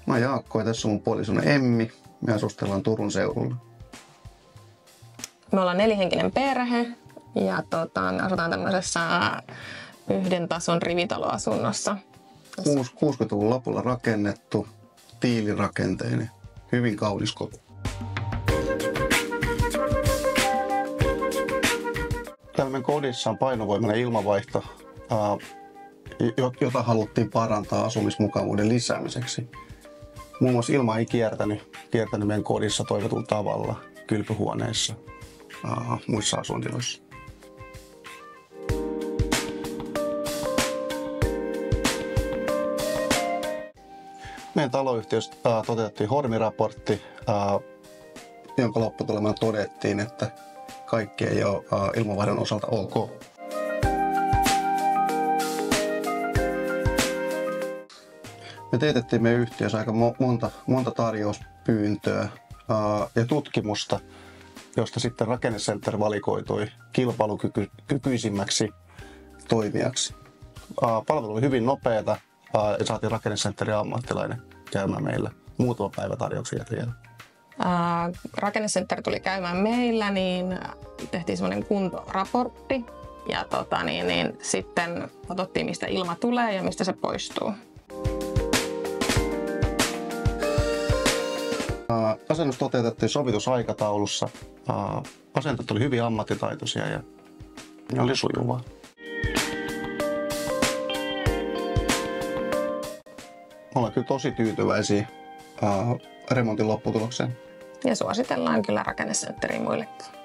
Mä oon Jaakko ja tässä on mun puolisoni Emmi. Me asustellaan Turun seudulla. Me ollaan 4-henkinen perhe ja me asutaan tämmöisessä yhden tason rivitaloasunnossa. 60-luvun lopulla rakennettu, tiilirakenteinen, hyvin kaunis koti. Täällä meidän kodissa on painovoimainen ilmanvaihto, jota haluttiin parantaa asumismukavuuden lisäämiseksi. Muun muassa ilma ei kiertänyt meidän kodissa toivotulla tavalla kylpyhuoneissa, muissa asuintiloissa. Meidän taloyhtiössä toteutettiin Hormi-raportti, jonka lopputulemana todettiin, että kaikki ei ole ilmanvaihdon osalta ok. Me teetettiin meidän yhtiössä aika monta tarjouspyyntöä ja tutkimusta, josta sitten Rakennecenter valikoitui kilpailukykyisimmäksi toimijaksi. Palvelu oli hyvin nopeata ja saatiin Rakennecenterin ammattilainen käymään meillä muutama päivä tarjouksen jäljellä. Rakennecenter tuli käymään meillä, niin tehtiin semmoinen kuntoraportti ja sitten katsottiin, mistä ilma tulee ja mistä se poistuu. Asennus toteutettiin sovitusaikataulussa. Asentajat oli hyvin ammattitaitoisia ja oli sujuvaa. Me ollaan kyllä tosi tyytyväisiä remontin lopputulokseen. Ja suositellaan kyllä Rakennecenteria muillekin.